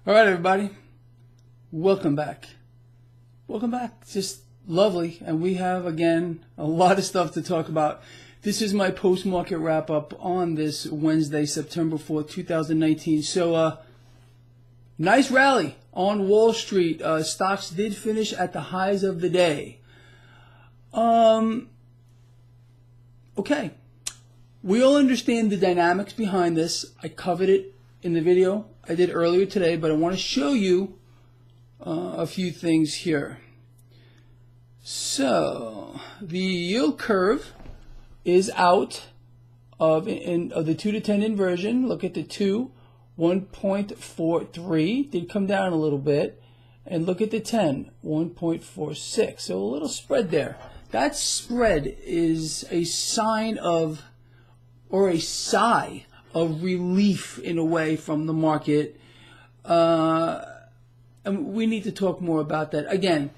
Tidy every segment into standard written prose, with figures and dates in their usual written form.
All right, everybody. Welcome back. Welcome back. It's just lovely. And we have, again, a lot of stuff to talk about. This is my post-market wrap-up on this Wednesday, September 4th, 2019. So, nice rally on Wall Street. Stocks did finish at the highs of the day. Okay. We all understand the dynamics behind this. I covered it in the video I did earlier today, but I want to show you a few things here. So, the yield curve is out of the 2 to 10 inversion. Look at the 2, 1.43. Did come down a little bit. And look at the 10, 1.46. So a little spread there. That spread is a sign of, or a sigh of relief in a way from the market. And we need to talk more about that. Again,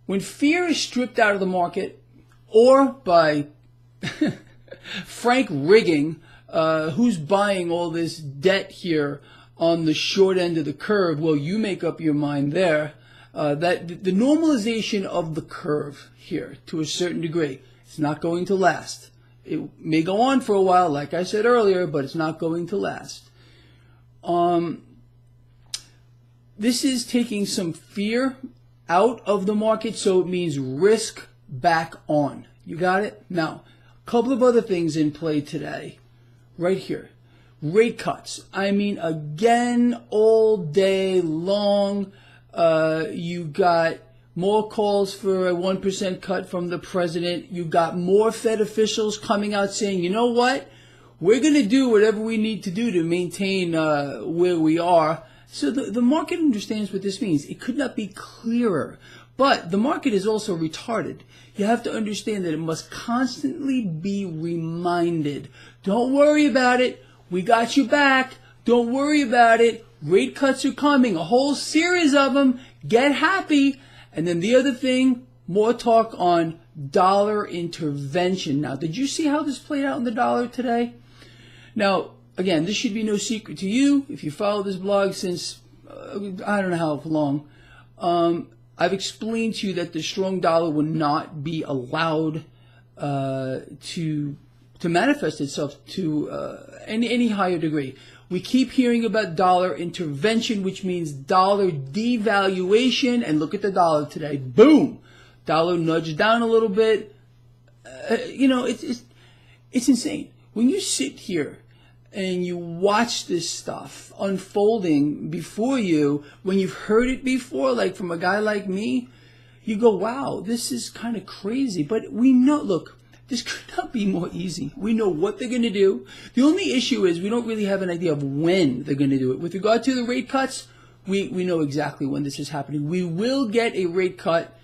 when fear is stripped out of the market, or by frank rigging, who's buying all this debt here on the short end of the curve, well, you make up your mind there. That the normalization of the curve here, to a certain degree, it's not going to last. It may go on for a while, like I said earlier, but it's not going to last. This is taking some fear out of the market, so it means risk back on. You got it? Now, a couple of other things in play today, right here. Rate cuts. I mean, again, all day long, you got more calls for a 1% cut from the president. You got more Fed officials coming out saying, you know what? We're going to do whatever we need to do to maintain where we are. So the market understands what this means. It could not be clearer. But the market is also retarded. You have to understand that it must constantly be reminded. Don't worry about it. We got you back. Don't worry about it. Rate cuts are coming. A whole series of them. Get happy. And then the other thing, more talk on dollar intervention. Now, did you see how this played out in the dollar today? Now, again, this should be no secret to you. If you follow this blog since, I don't know how long, I've explained to you that the strong dollar will not be allowed to manifest itself to any higher degree. We keep hearing about dollar intervention, which means dollar devaluation. And look at the dollar today. Boom! Dollar nudged down a little bit. It's insane. When you sit here and you watch this stuff unfolding before you, when you've heard it before, like from a guy like me, you go, wow, this is kind of crazy. But we know, look, this could not be more easy. We know what they're going to do. The only issue is we don't really have an idea of when they're going to do it. With regard to the rate cuts, we know exactly when this is happening. We will get a rate cut,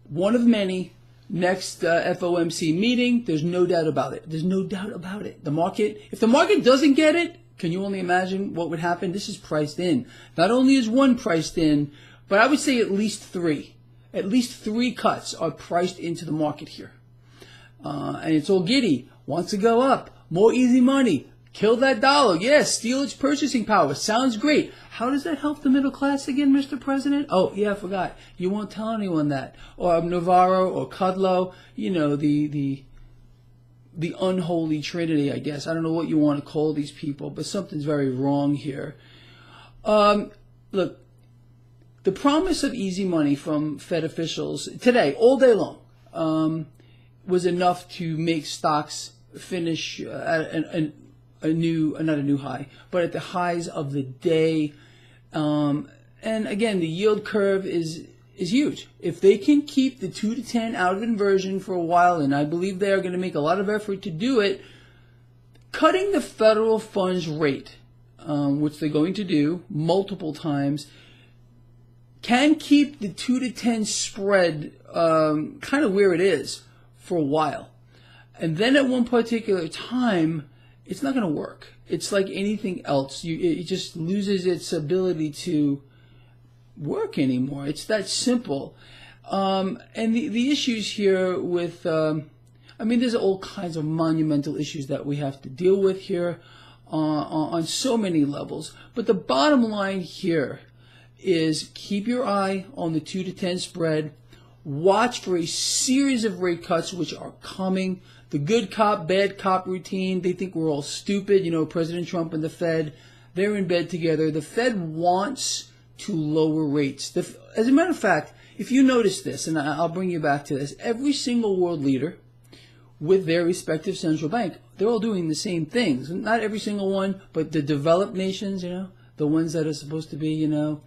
one of many, next FOMC meeting. There's no doubt about it. There's no doubt about it. The market, if the market doesn't get it, can you only imagine what would happen? This is priced in. Not only is one priced in, but I would say at least three. At least three cuts are priced into the market here. And it's all giddy. Wants to go up. More easy money. Kill that dollar. Yes, steal its purchasing power. Sounds great. How does that help the middle class again, Mr. President? Oh, yeah, I forgot. You won't tell anyone that. Or Navarro or Kudlow. You know, the unholy trinity, I guess. I don't know what you want to call these people, but something's very wrong here. Look, the promise of easy money from Fed officials today, all day long, was enough to make stocks finish at not a new high, but at the highs of the day. And again, the yield curve is huge. If they can keep the 2 to 10 out of inversion for a while, and I believe they are going to make a lot of effort to do it, cutting the federal funds rate, which they're going to do multiple times, can keep the 2 to 10 spread kind of where it is for a while. And then at one particular time, it's not going to work. It's like anything else. It just loses its ability to work anymore. It's that simple. And the issues here with, there's all kinds of monumental issues that we have to deal with here. on so many levels. But the bottom line here is keep your eye on the 2 to 10 spread. Watch for a series of rate cuts which are coming. The good cop, bad cop routine, they think we're all stupid. You know, President Trump and the Fed, they're in bed together. The Fed wants to lower rates. As a matter of fact, if you notice this, and I'll bring you back to this, every single world leader with their respective central bank, they're all doing the same things. Not every single one, but the developed nations, you know, the ones that are supposed to be, you know,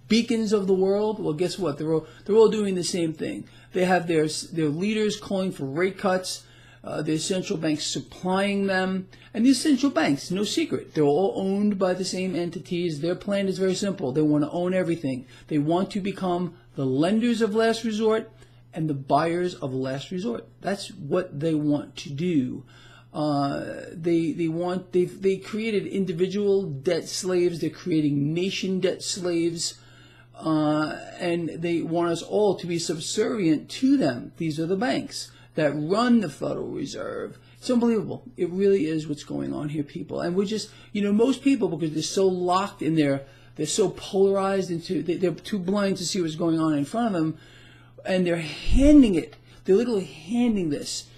beacons of the world. Well, guess what? They're all doing the same thing. They have their leaders calling for rate cuts, their central banks supplying them. And these central banks, no secret, they're all owned by the same entities. Their plan is very simple. They want to own everything. They want to become the lenders of last resort and the buyers of last resort. That's what they want to do. They created individual debt slaves. They're creating nation debt slaves. And they want us all to be subservient to them. These are the banks that run the Federal Reserve. It's unbelievable. It really is what's going on here, people. And we're just, you know, most people, because they're so locked in they're so polarized into, they're too blind to see what's going on in front of them, and they're literally handing this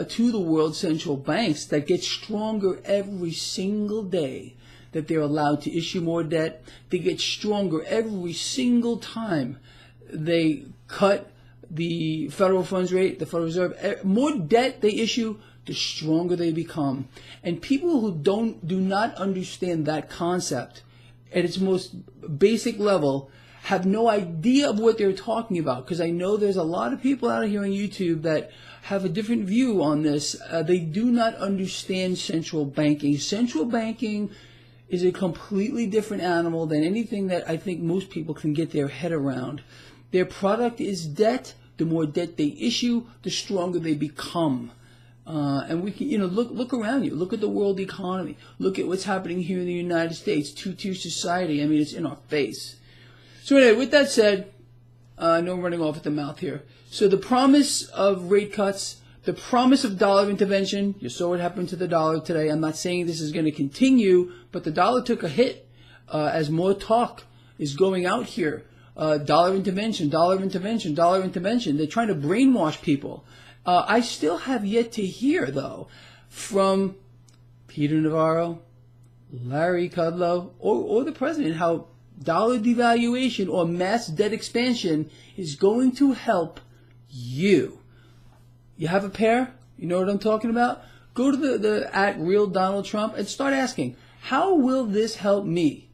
to the world central banks that get stronger every single day that they're allowed to issue more debt. They get stronger every single time they cut the federal funds rate, the Federal Reserve. More debt they issue, the stronger they become. And people who do not understand that concept at its most basic level have no idea of what they're talking about, because I know there's a lot of people out here on YouTube that have a different view on this. They do not understand central banking. Central banking is a completely different animal than anything that I think most people can get their head around. Their product is debt. The more debt they issue, the stronger they become. And we can, you know, look around you. Look at the world economy. Look at what's happening here in the United States. Two-tier society. I mean, it's in our face. So anyway, with that said, I know I'm running off at the mouth here. So the promise of rate cuts, the promise of dollar intervention, you saw what happened to the dollar today. I'm not saying this is going to continue, but the dollar took a hit as more talk is going out here. Dollar intervention, dollar intervention, dollar intervention. They're trying to brainwash people. I still have yet to hear, though, from Peter Navarro, Larry Kudlow, or the president, how dollar devaluation or mass debt expansion is going to help you. You have a pair? You know what I'm talking about? Go to the @RealDonaldTrump and start asking, how will this help me,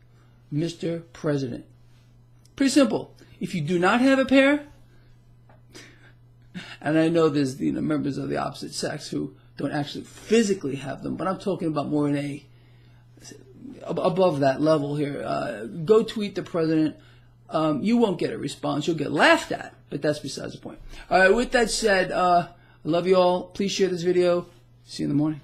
Mr. President? Pretty simple. If you do not have a pair, and I know there's members of the opposite sex who don't actually physically have them, but I'm talking about more in above that level here. Go tweet the president. You won't get a response. You'll get laughed at, but that's besides the point. All right, with that said, I love you all. Please share this video. See you in the morning.